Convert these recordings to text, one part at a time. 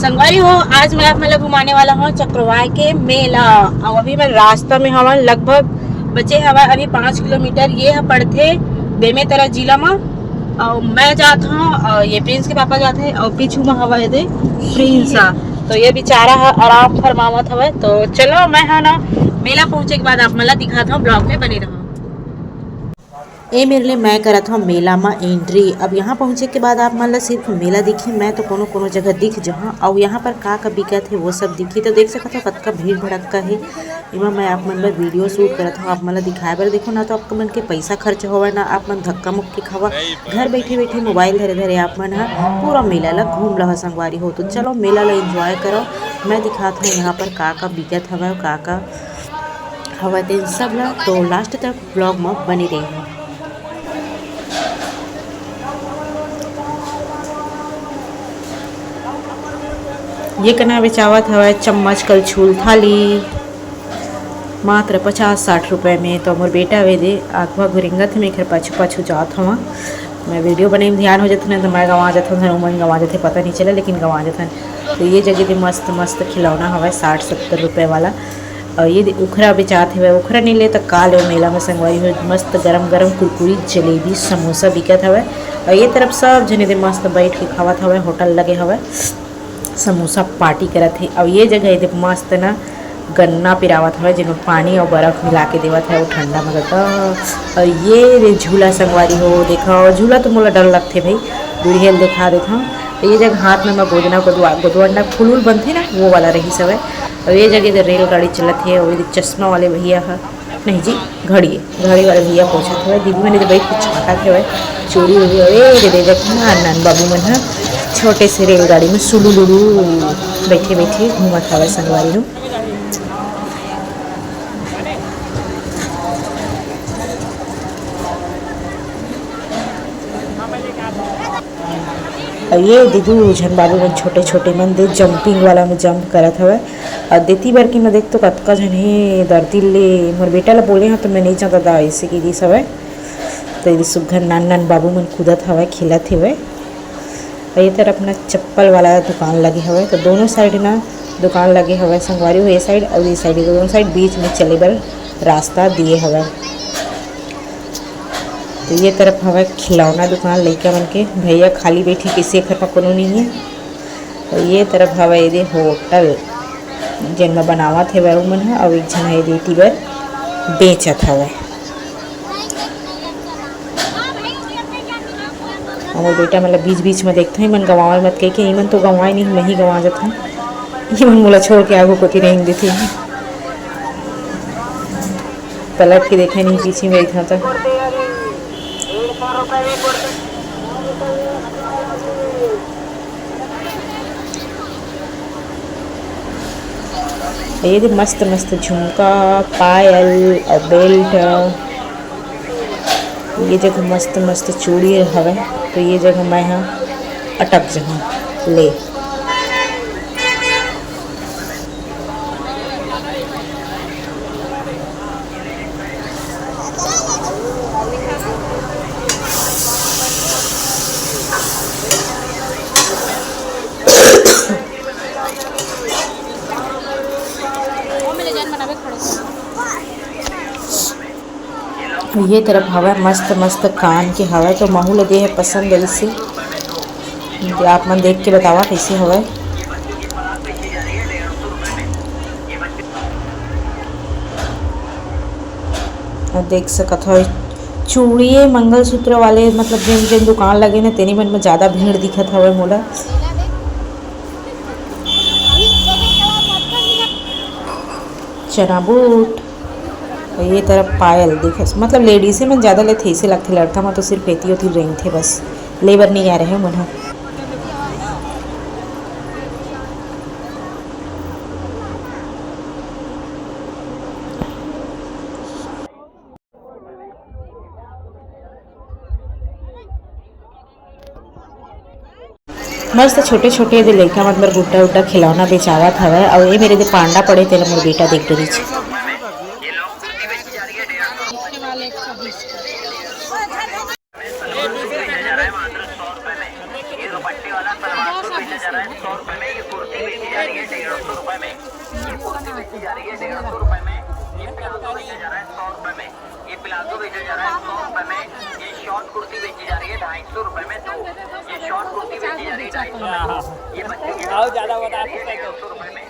संगवारी हो, आज मैं आप मतलब घुमाने वाला हूँ चक्रवाय के मेला। और अभी मैं रास्ता में हवा लगभग बचे हवा अभी 5 किलोमीटर ये पड़ते बेमेतरा जिला में। और मैं जाता हूँ और ये प्रिंस के पापा जाते हैं और पीछू में हवा है प्रिंस। तो ये बेचारा है आराम फरमावत हवा। तो चलो मैं है ना मेला पहुँचे के बाद आप मतलब दिखाता हूँ, ब्लॉग में बने रहो। ये मेरे लिए मैं करा था मेला में एंट्री। अब यहाँ पहुँचे के बाद आप मतलब सिर्फ मेला दिखी, मैं तो कोनो जगह दिख जहाँ और यहाँ पर का बिकत है वो सब दिखी। तो देख सकता हो कतका भीड़ भड़का है। इमा मैं आप मन बर वीडियो शूट करत हूँ, आप मतलब दिखाए बर। देखो ना तो आपको मन के पैसा खर्च होवा ना आप मन धक्का मुक्की खावा, घर बैठे बैठे मोबाइल धरे धरे आप मन पूरा मेला ला घूम रहा संगवारी हो। तो चलो मेला ला एंजॉय करो। मैं दिखाता हूँ यहाँ पर का बिकत हवा का हवा दिन सब ला। तो लास्ट तक ब्लॉग में बनी रही है। ये कना बेचावत हवा चम्मच कलछुल थाली मात्र 50-60 रुपए में। तो मोर बेटा वे दे आगवा घुरिंगत में पाछू पाछू जात हवा। मैं वीडियो बने में ध्यान हो जाता ना तो मैं गंवा जाता हूँ, मन गंवा जाते पता नहीं चला लेकिन गंवा जाता। तो ये जगह भी मस्त मस्त खिलौना हवा 60-70 रुपए वाला। और ये उखरा बेचात है, उखरा नहीं ले तो का ले मेला में संगवारी हो। मस्त गरम गरम कुरकुरी जलेबी समोसा बिकत हवा। और ये तरफ सब जने दे मस्त बैठ के खावत हवा, होटल लगे हवा, समोसा पार्टी करत है। अब ये जगह है मस्त ना गन्ना पिरावत है जिनमें पानी और बर्फ मिला के देवत है, वो ठंडा में रहता। और ये रे झूला संगवारी हो देखा, और झूला तो मोला डर लगते भाई, दूरियल दिखा देता हूँ। तो ये जगह हाथ में मैं गोदना गोदवंडा फूल बनते ना वो वाला रही सब है। और ये जगह रेलगाड़ी चलत है। और ये चश्मा वाले भैया है, नहीं जी घड़ी वाले भैया पहुँचत हुए। दीदी मैंने बैठ के छाटा थे चोरी हुई। और ये नान बाबू मन है छोटे से रेलगाड़ी में सुलू लुलू बैठे बैठे घूमत हवा संगवारी हो। ये दीदू झन बाबू मन छोटे छोटे मन दे जंपिंग वाला में जंप करत हवे। और देती बार की मैं देख तो कतका झन हे दर्दी ले मोर बेटा ला बोले हाँ तो मैं नहीं चाहता था ऐसे की दिस हवे। तो ये सुघर नान बाबू मन कूदत हवे खेलत हवे। और ये तरफ अपना चप्पल वाला दुकान लगे हुए। तो दोनों साइड ना दुकान लगे हुए संगवारी हो, ये साइड और ये साइड, दोनों साइड बीच में चले बर रास्ता दिए हुए। तो ये तरफ हवा खिलौना दुकान लड़का मन के भैया खाली बैठी किसी घर पर कोनो नहीं है। तो ये तरफ हवा ये होटल जिन में बनावत है वह मन है। और एक जन है बेटी बर बेचत हवा। और बेटा मतलब बीच बीच में देखते हैं मन गंवाए मत कह के, मन तो गंवाए नहीं मैं ही गंवा जाता हूँ। ये मन मोला छोड़ के आगू कोती नहीं देती है, पलट के देखे नहीं पीछे में देखा था। ये भी मस्त मस्त झुमका पायल और बेल्ट। ये जगह मस्त मस्त चूड़ी हवे। तो ये जगह मैं हाँ अटक जाऊँ ले। ये तरफ हवा मस्त मस्त कान के हवा। तो महू लगे है पसंद ऐसे आप मन देख के बतावा कैसे हवा। देख सकत हो चूड़ी मंगलसूत्र वाले मतलब जिन जिन दुकान लगे ना तेनी मन में ज़्यादा भीड़ दिखत हवे मोला। चना बूट। और ये तरफ पायल देख मतलब लेडीज में ज़्यादा लेते ऐसे लगते, लड़का में तो सिर्फ एती होती रेंग थे बस, लेबर नहीं आ रहे मन। मस्त छोटे छोटे दे लड़का मतलब गुड्डा उड्डा खिलौना बेचावत हवे। और ये मेरे दे पांडा पड़े तेला मोर बेटा देख डरी। बेची जा रही है 150 रुपए में। ये प्लाजो बेचा जा रहा है 100 रुपए में। ये प्लाजो बेचा जा रहा है 100 रुपए में। ये शॉर्ट कुर्ती बेची जा रही है 250 रुपए में। तो ये शॉर्ट कुर्ती बेची जा रही है 250 में। ये बच्चे की फ्रॉक ज्यादा बता सकते 150 रुपए में।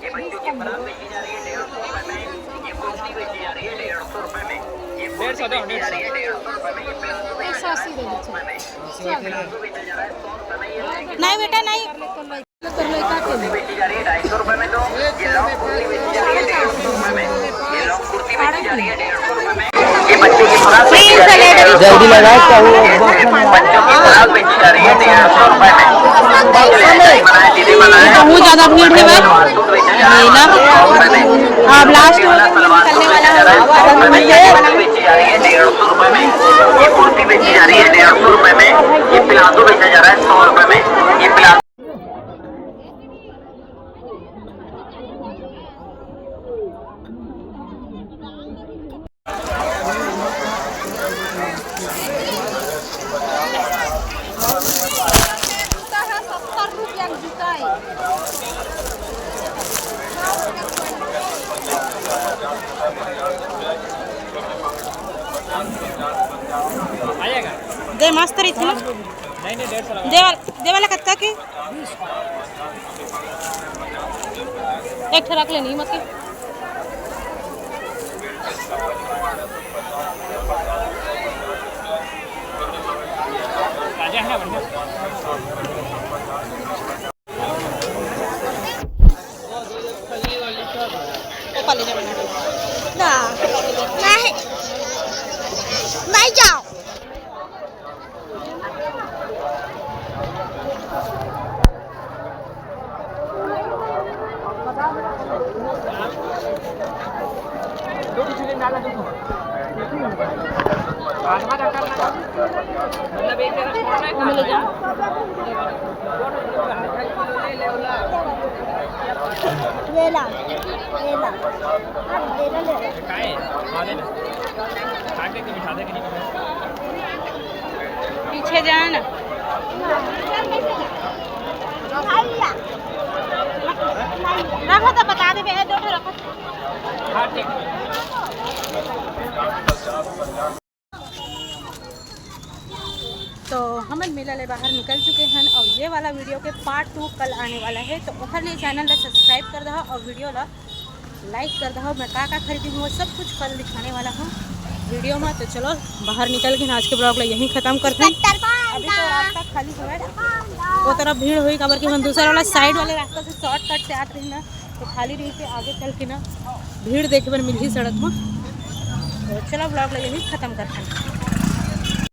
ये बच्चों की फ्रॉक बेची जा रही है 150 रुपए में। ये कुर्ती बेची जा रही है 150 रुपए में। ये कुर्ती बेची जा रही है 150 रुपए में। ये प्लाजो बेचा जा रहा है 100 रुपए में। ये प्लाजो बेचा जा रहा है 100 रुपए में। ये नहीं बेटा नहीं, कुर्ती बेची जा रही है 250 रुपए में। तो ये लॉन्ग कुर्ती बेची जा रही है 150 रुपए में। ये लॉन्ग कुर्ती बेची जा रही है 150 रुपए में। ये बच्चों की फ्रॉक बेची जा रही है जल्दी लगाओ क्या हुआ? बच्चों की फ्रॉक बेची जा रही है 150 रुपए में। दीदी बनाए बहुत ज्यादा भीड़ है भाई। नीला अब लास्ट निकलने वाला है। बेची जा रही है 150 रुपए में। ये कुर्ती बेची जा रही है 150 रुपए में। ये प्लाजो बेचा जा रहा है 100 रुपए में। ये प्लाजो दे मस्त रही थी ना। दे वाला कत्ता के एक ठो रख लेनी मत के। नहीं जाओ। लेला लेला पीछे जाना रखो तो बता दे दो ठो रखो। तो हम मेला ले बाहर निकल चुके हैं और ये वाला वीडियो के पार्ट 2 कल आने वाला है। तो ओखर लिए चैनल ला सब्सक्राइब कर दो और वीडियो ला लाइक कर दो। मैं का खरीदी हूँ सब कुछ कल दिखाने वाला हूँ वीडियो में। तो चलो बाहर निकल के आज के ब्लॉग ला यहीं ख़त्म करते हैं। अभी तो रास्ता खाली हुआ है, वो तरफ भीड़ हुई खबर कि हम दूसरा वाला साइड वाले रास्ता से शॉर्टकट से आते रही ना तो खाली रही से आगे चल के ना भीड़ देखे पर मिल ही सड़क में। तो चलो ब्लॉग ला यहीं ख़त्म करते हैं।